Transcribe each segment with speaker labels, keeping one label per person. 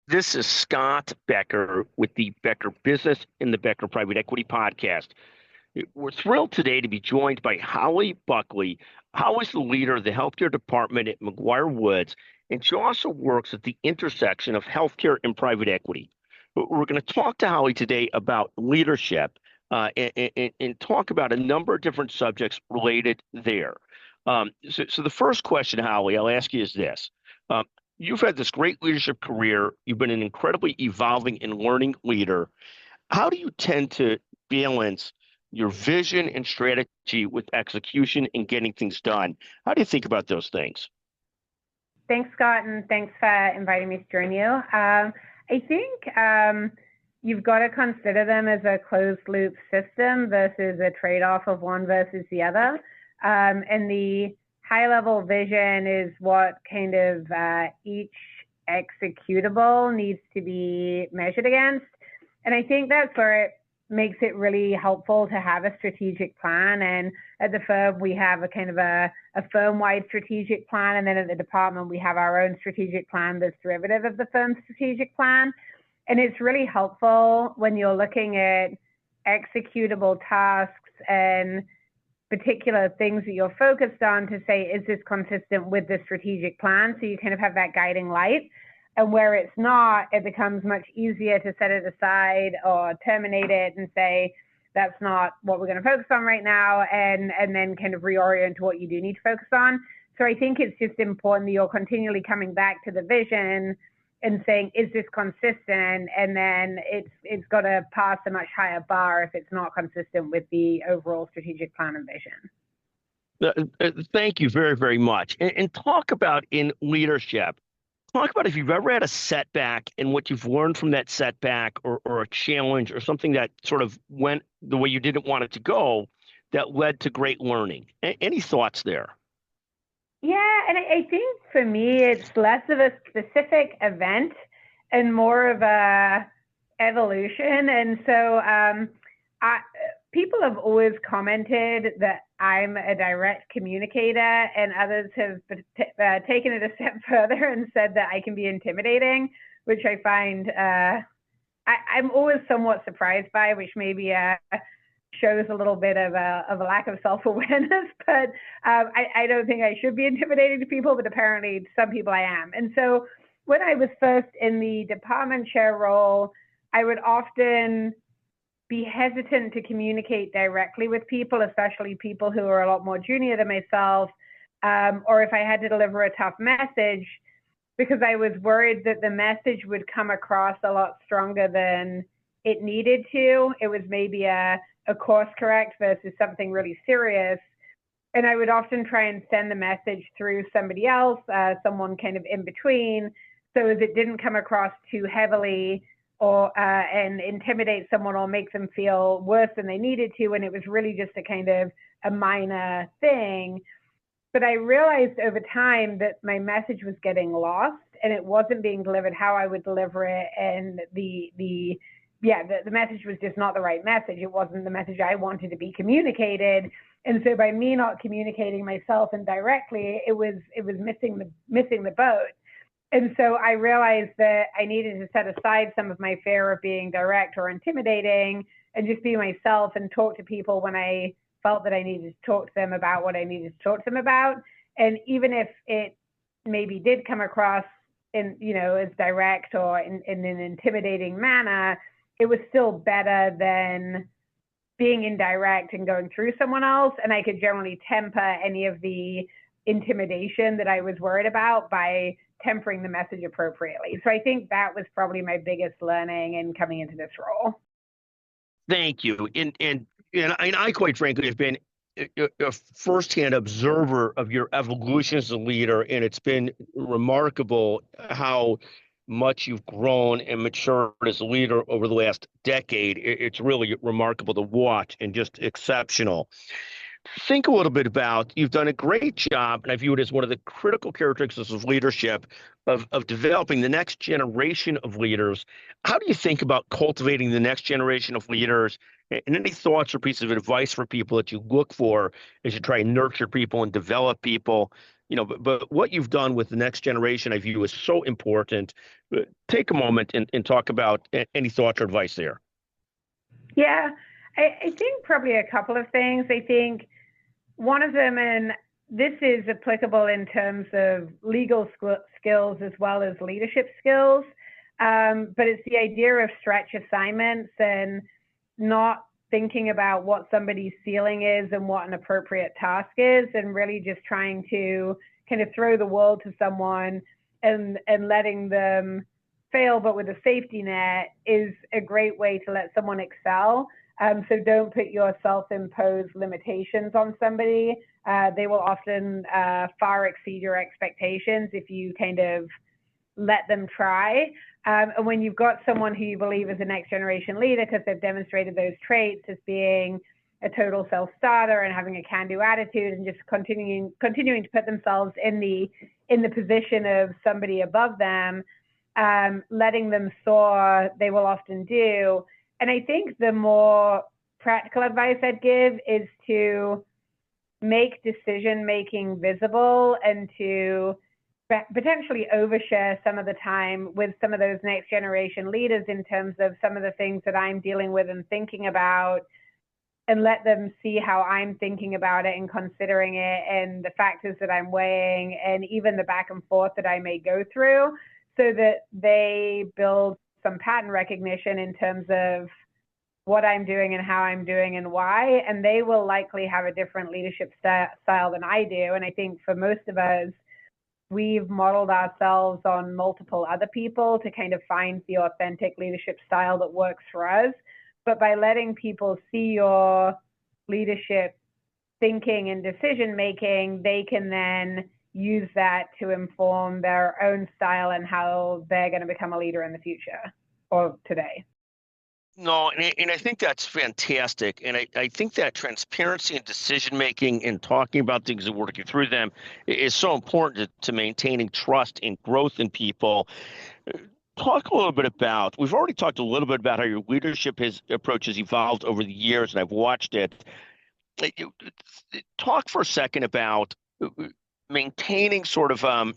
Speaker 1: This is Scott Becker with the Becker Business and the Becker Private Equity Podcast. We're thrilled today to be joined by Holly Buckley. Holly's the leader of the healthcare department at McGuireWoods, and she also works at the intersection of healthcare and private equity. We're going to talk to Holly today about leadership and talk about a number of different subjects related there. So the first question, Holly, I'll ask you is this. Um, You've had this great leadership career. You've been an incredibly evolving and learning leader. How do you tend to balance your vision and strategy with execution and getting things done? How do you think about those things?
Speaker 2: Thanks, Scott, and thanks for inviting me to join you. I think you've got to consider them as a closed loop system versus a trade-off of one versus the other. And the high level vision is what kind of each executable needs to be measured against. And I think that's where it makes it really helpful to have a strategic plan. And at the firm, we have a kind of a firm-wide strategic plan. And then at the department, we have our own strategic plan that's derivative of the firm's strategic plan. And it's really helpful when you're looking at executable tasks and particular things that you're focused on to say, is this consistent with the strategic plan? So you kind of have that guiding light. And where it's not, it becomes much easier to set it aside or terminate it and say, that's not what we're going to focus on right now, and then kind of reorient to what you do need to focus on. So I think it's just important that you're continually coming back to the vision and saying, is this consistent? And then it's got to pass a much higher bar if it's not consistent with the overall strategic plan and vision.
Speaker 1: Thank you very, very much. And talk about in leadership. Talk about if you've ever had a setback and what you've learned from that setback or a challenge or something that sort of went the way you didn't want it to go that led to great learning. Any thoughts there?
Speaker 2: Yeah, and I think for me, it's less of a specific event and more of a evolution. And so people have always commented that I'm a direct communicator, and others have taken it a step further and said that I can be intimidating, which I find I'm always somewhat surprised by, which maybe shows a little bit of a lack of self-awareness. But I don't think I should be intimidating to people, but apparently some people I am. And so when I was first in the department chair role, I would often be hesitant to communicate directly with people, especially people who are a lot more junior than myself, or if I had to deliver a tough message, because I was worried that the message would come across a lot stronger than it needed to. It was maybe a course correct versus something really serious. And I would often try and send the message through somebody else, someone kind of in between, so as it didn't come across too heavily or and intimidate someone or make them feel worse than they needed to, and it was really just a kind of a minor thing. But I realized over time that my message was getting lost and it wasn't being delivered how I would deliver it, and the message was just not the right message. It wasn't the message I wanted to be communicated. And so by me not communicating myself indirectly, it was missing the boat. And so I realized that I needed to set aside some of my fear of being direct or intimidating and just be myself and talk to people when I felt that I needed to talk to them about what I needed to talk to them about. And even if it maybe did come across in, as direct or in an intimidating manner, it was still better than being indirect and going through someone else. And I could generally temper any of the intimidation that I was worried about by tempering the message appropriately. So I think that was probably my biggest learning in coming into this role.
Speaker 1: Thank you. And I quite frankly have been a firsthand observer of your evolution as a leader, and it's been remarkable how much you've grown and matured as a leader over the last decade. It's really remarkable to watch and just exceptional. Think a little bit about, you've done a great job, and I view it as one of the critical characteristics of leadership, of developing the next generation of leaders. How do you think about cultivating the next generation of leaders? And any thoughts or pieces of advice for people that you look for as you try and nurture people and develop people? but what you've done with the next generation, I view as so important. Take a moment and talk about any thoughts or advice there.
Speaker 2: Yeah, I think probably a couple of things. I think one of them, and this is applicable in terms of legal skills as well as leadership skills, but it's the idea of stretch assignments and not thinking about what somebody's ceiling is and what an appropriate task is, and really just trying to kind of throw the world to someone and letting them fail, but with a safety net, is a great way to let someone excel. So don't put your self-imposed limitations on somebody. They will often far exceed your expectations if you kind of let them try. And when you've got someone who you believe is a next generation leader because they've demonstrated those traits as being a total self-starter and having a can-do attitude and just continuing to put themselves in the position of somebody above them, letting them soar, they will often do. And I think the more practical advice I'd give is to make decision-making visible and to potentially overshare some of the time with some of those next generation leaders in terms of some of the things that I'm dealing with and thinking about, and let them see how I'm thinking about it and considering it and the factors that I'm weighing and even the back and forth that I may go through, so that they build some pattern recognition in terms of what I'm doing and how I'm doing and why. And they will likely have a different leadership style than I do. And I think for most of us, we've modeled ourselves on multiple other people to kind of find the authentic leadership style that works for us. But by letting people see your leadership thinking and decision making, they can then use that to inform their own style and how they're going to become a leader in the future or today.
Speaker 1: No, and I think that's fantastic. And I think that transparency and decision making and talking about things and working through them is so important to maintaining trust and growth in people. Talk a little bit about, we've already talked a little bit about how your leadership approach has evolved over the years, and I've watched it. Talk for a second about maintaining sort of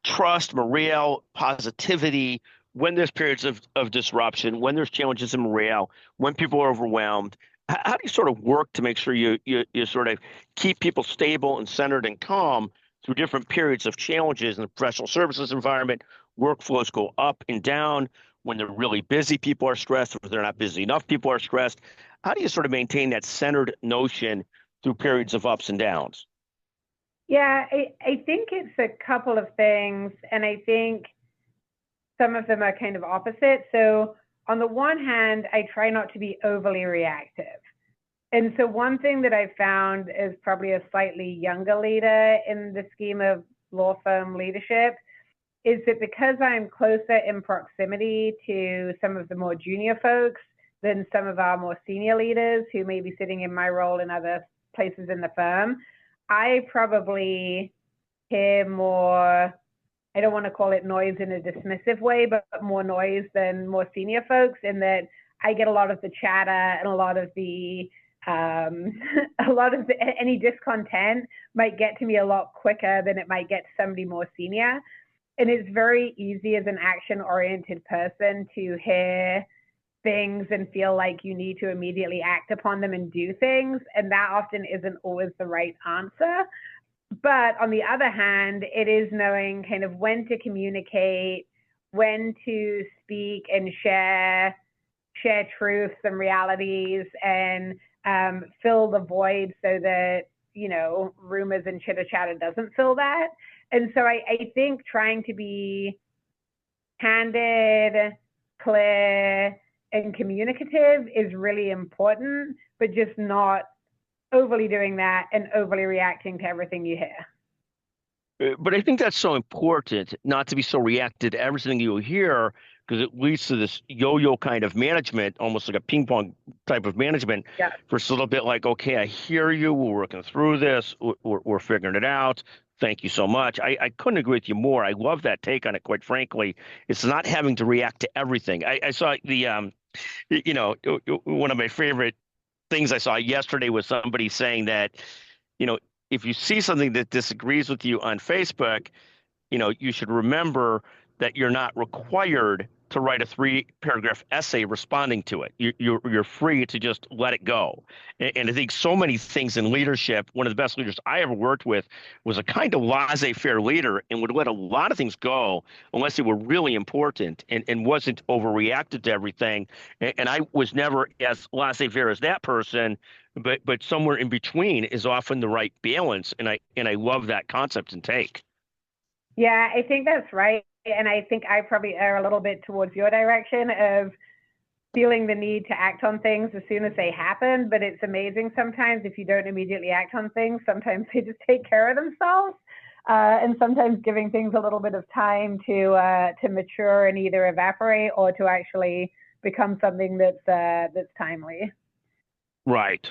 Speaker 1: trust, morale, positivity, when there's periods of disruption, when there's challenges in morale, when people are overwhelmed. How do you sort of work to make sure you sort of keep people stable and centered and calm through different periods of challenges in the professional services environment? Workflows go up and down. When they're really busy, people are stressed. If they're not busy enough, people are stressed. How do you sort of maintain that centered notion through periods of ups and downs?
Speaker 2: Yeah, I think it's a couple of things, and I think some of them are kind of opposite. So on the one hand, I try not to be overly reactive. And so one thing that I found is probably a slightly younger leader in the scheme of law firm leadership is that because I'm closer in proximity to some of the more junior folks than some of our more senior leaders who may be sitting in my role in other places in the firm, I probably hear more, I don't want to call it noise in a dismissive way, but more noise than more senior folks, in that I get a lot of the chatter and a lot of the any discontent might get to me a lot quicker than it might get to somebody more senior. And it's very easy as an action-oriented person to hear things and feel like you need to immediately act upon them and do things. And that often isn't always the right answer. But on the other hand, it is knowing kind of when to communicate, when to speak and share truths and realities, and fill the void so that, rumors and chitter chatter doesn't fill that. And so I think trying to be candid, clear, and communicative is really important, but just not overly doing that and overly reacting to everything you hear.
Speaker 1: But I think that's so important not to be so reactive to everything you hear, because it leads to this yo-yo kind of management, almost like a ping pong type of management.
Speaker 2: Yeah.
Speaker 1: For a little bit like, okay, I hear you. We're working through this. We're figuring it out. Thank you so much. I couldn't agree with you more. I love that take on it, quite frankly. It's not having to react to everything. I saw the, one of my favorite things I saw yesterday was somebody saying that, if you see something that disagrees with you on Facebook, you should remember that you're not required to write a 3-paragraph essay responding to it. You're free to just let it go. And I think so many things in leadership, one of the best leaders I ever worked with was a kind of laissez-faire leader and would let a lot of things go unless they were really important and wasn't overreacted to everything. And I was never as laissez-faire as that person, but somewhere in between is often the right balance. And I love that concept and take.
Speaker 2: Yeah, I think that's right. And I think I probably err a little bit towards your direction of feeling the need to act on things as soon as they happen. But it's amazing sometimes if you don't immediately act on things, sometimes they just take care of themselves. And sometimes giving things a little bit of time to mature and either evaporate or to actually become something that's timely.
Speaker 1: Right.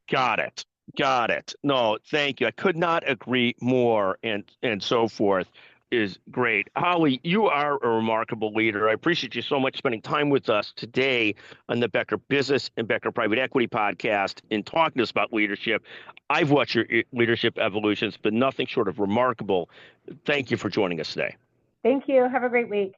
Speaker 1: Got it. Got it. No, thank you. I could not agree more, and so forth is great. Holly, you are a remarkable leader. I appreciate you so much spending time with us today on the Becker Business and Becker Private Equity podcast and talking to us about leadership. I've watched your leadership evolution. It's been nothing short of remarkable. Thank you for joining us today.
Speaker 2: Thank you. Have a great week.